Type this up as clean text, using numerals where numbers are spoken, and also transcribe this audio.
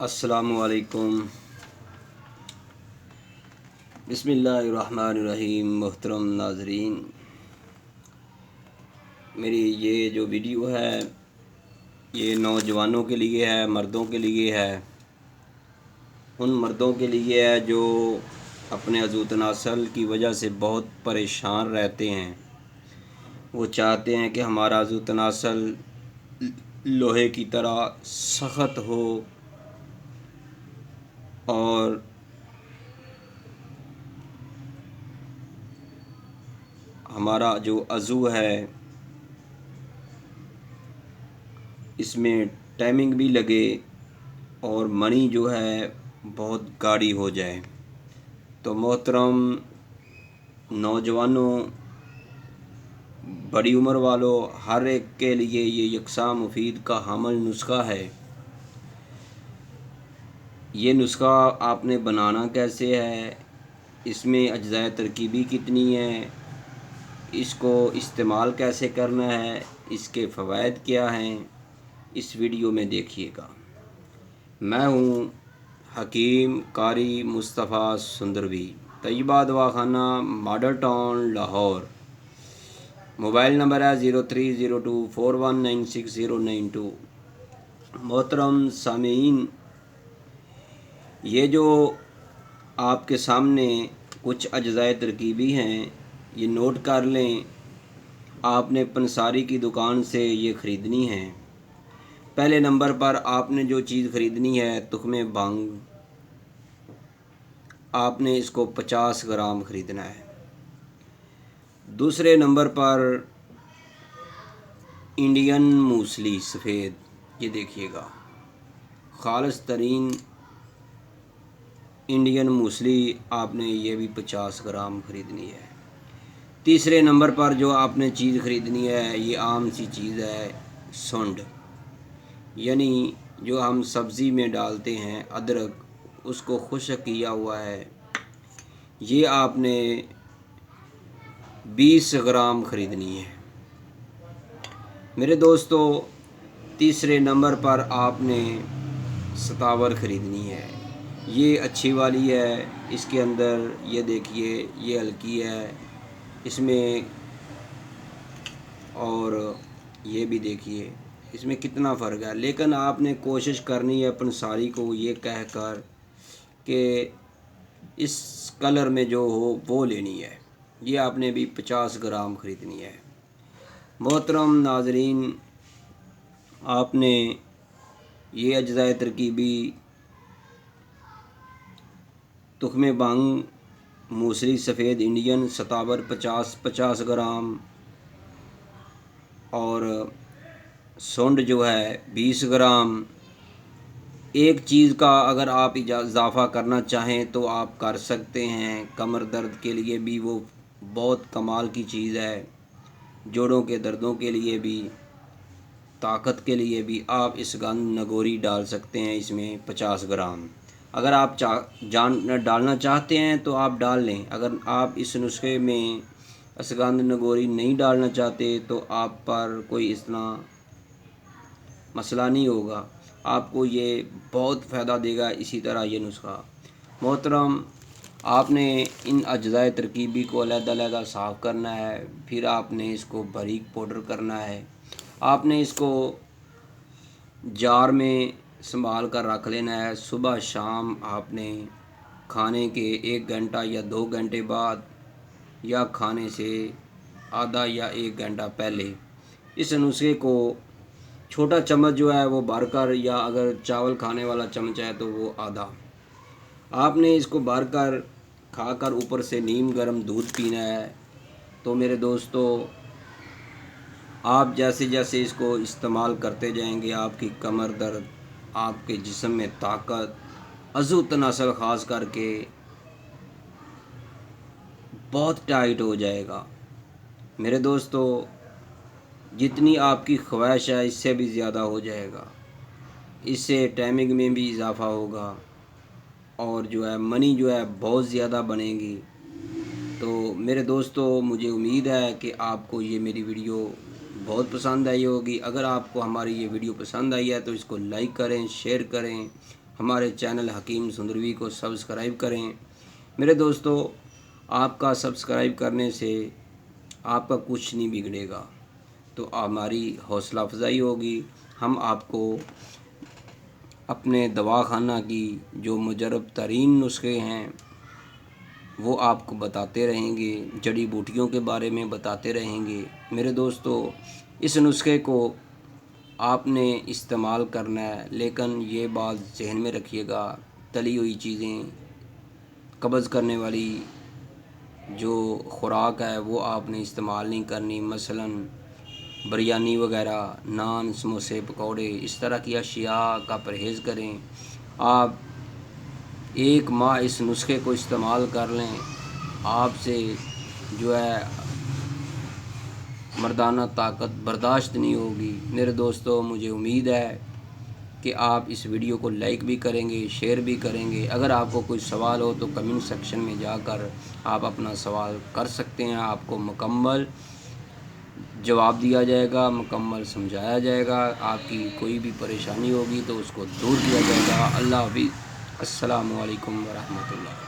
السلام علیکم، بسم اللہ الرحمن الرحیم۔ محترم ناظرین، میری یہ جو ویڈیو ہے یہ نوجوانوں کے لیے ہے، مردوں کے لیے ہے، ان مردوں کے لیے ہے جو اپنے عضو تناسل کی وجہ سے بہت پریشان رہتے ہیں۔ وہ چاہتے ہیں کہ ہمارا عضو تناسل لوہے کی طرح سخت ہو اور ہمارا جو عضو ہے اس میں ٹائمنگ بھی لگے اور منی جو ہے بہت گاڑی ہو جائے۔ تو محترم نوجوانوں، بڑی عمر والوں، ہر ایک کے لیے یہ یکساں مفید کا حامل نسخہ ہے۔ یہ نسخہ آپ نے بنانا کیسے ہے، اس میں اجزائے ترکیبی کتنی ہے، اس کو استعمال کیسے کرنا ہے، اس کے فوائد کیا ہیں، اس ویڈیو میں دیکھیے گا۔ میں ہوں Hakeem Qari Mustafa Sandarvi, Tayyiba Dawakhana, Model Town, Lahore. Mobile number ہے 030241969092۔ محترم سامعین، یہ جو آپ کے سامنے کچھ اجزائے ترکیبی ہیں یہ نوٹ کر لیں۔ آپ نے پنساری کی دکان سے یہ خریدنی ہے۔ پہلے نمبر پر آپ نے جو چیز خریدنی ہے تخم بھنگ، آپ نے اس کو 50 گرام خریدنا ہے۔ دوسرے نمبر پر انڈین موسلی سفید، یہ دیکھیے گا، خالص ترین انڈین موسلی آپ نے یہ بھی 50 گرام خریدنی ہے۔ تیسرے نمبر پر جو آپ نے چیز خریدنی ہے یہ عام سی چیز ہے، سونڈ، یعنی جو ہم سبزی میں ڈالتے ہیں، ادرک، اس کو خشک کیا ہوا ہے، یہ آپ نے 20 گرام خریدنی ہے۔ میرے دوستو، تیسرے نمبر پر آپ نے ستاور خریدنی ہے۔ یہ اچھی والی ہے، اس کے اندر یہ دیکھیے یہ ہلکی ہے اس میں، اور یہ بھی دیکھیے اس میں کتنا فرق ہے۔ لیکن آپ نے کوشش کرنی ہے پنساری کو یہ کہہ کر کہ اس کلر میں جو ہو وہ لینی ہے۔ یہ آپ نے بھی 50 گرام خریدنی ہے۔ محترم ناظرین، آپ نے یہ اجزائے ترکیبی تخم بھنگ، موسلی سفید انڈین، ستاور 50 گرام اور سونڈ جو ہے 20 گرام۔ ایک چیز کا اگر آپ اضافہ کرنا چاہیں تو آپ کر سکتے ہیں، کمر درد کے لیے بھی وہ بہت کمال کی چیز ہے، جوڑوں کے دردوں کے لیے بھی، طاقت کے لیے بھی آپ اسگند نگوری ڈال سکتے ہیں اس میں 50 گرام۔ اگر آپ ڈالنا چاہتے ہیں تو آپ ڈال لیں، اگر آپ اس نسخے میں اسگند نگوری نہیں ڈالنا چاہتے تو آپ پر کوئی اتنا مسئلہ نہیں ہوگا، آپ کو یہ بہت فائدہ دے گا اسی طرح یہ نسخہ۔ محترم، آپ نے ان اجزائے ترکیبی کو علیحدہ علیحدہ صاف کرنا ہے، پھر آپ نے اس کو باریک پاؤڈر کرنا ہے۔ آپ نے اس کو جار میں سنبھال کر رکھ لینا ہے۔ صبح شام آپ نے کھانے کے 1 گھنٹہ یا 2 گھنٹے بعد یا کھانے سے آدھا یا 1 گھنٹہ پہلے اس نسخے کو چھوٹا چمچ جو ہے وہ بھر کر، یا اگر چاول کھانے والا چمچ ہے تو وہ آدھا، آپ نے اس کو بھر کر کھا کر اوپر سے نیم گرم دودھ پینا ہے۔ تو میرے دوستو، آپ جیسے جیسے اس کو استعمال کرتے جائیں گے آپ کی کمر درد، آپ کے جسم میں طاقت، عضو تناسل خاص کر کے بہت ٹائٹ ہو جائے گا۔ میرے دوستو، جتنی آپ کی خواہش ہے اس سے بھی زیادہ ہو جائے گا، اس سے ٹائمنگ میں بھی اضافہ ہوگا اور جو ہے منی جو ہے بہت زیادہ بنے گی۔ تو میرے دوستو، مجھے امید ہے کہ آپ کو یہ میری ویڈیو بہت پسند آئی ہوگی۔ اگر آپ کو ہماری یہ ویڈیو پسند آئی ہے تو اس کو لائک کریں، شیئر کریں، ہمارے چینل حکیم سندروی کو سبسکرائب کریں۔ میرے دوستو، آپ کا سبسکرائب کرنے سے آپ کا کچھ نہیں بگڑے گا، تو ہماری حوصلہ افزائی ہوگی۔ ہم آپ کو اپنے دواخانہ کی جو مجرب ترین نسخے ہیں وہ آپ کو بتاتے رہیں گے، جڑی بوٹیوں کے بارے میں بتاتے رہیں گے۔ میرے دوستو، اس نسخے کو آپ نے استعمال کرنا ہے، لیکن یہ بات ذہن میں رکھیے گا، تلی ہوئی چیزیں، قبض کرنے والی جو خوراک ہے وہ آپ نے استعمال نہیں کرنی، مثلاً بریانی وغیرہ، نان، سموسے، پکوڑے، اس طرح کی اشیاء کا پرہیز کریں۔ آپ 1 ماہ اس نسخے کو استعمال کر لیں، آپ سے جو ہے مردانہ طاقت برداشت نہیں ہوگی۔ میرے دوستو، مجھے امید ہے کہ آپ اس ویڈیو کو لائک بھی کریں گے، شیئر بھی کریں گے۔ اگر آپ کو کوئی سوال ہو تو کمنٹ سیکشن میں جا کر آپ اپنا سوال کر سکتے ہیں، آپ کو مکمل جواب دیا جائے گا، مکمل سمجھایا جائے گا۔ آپ کی کوئی بھی پریشانی ہوگی تو اس کو دور کیا جائے گا۔ اللہ حافظ، السلام علیکم ورحمۃ اللہ۔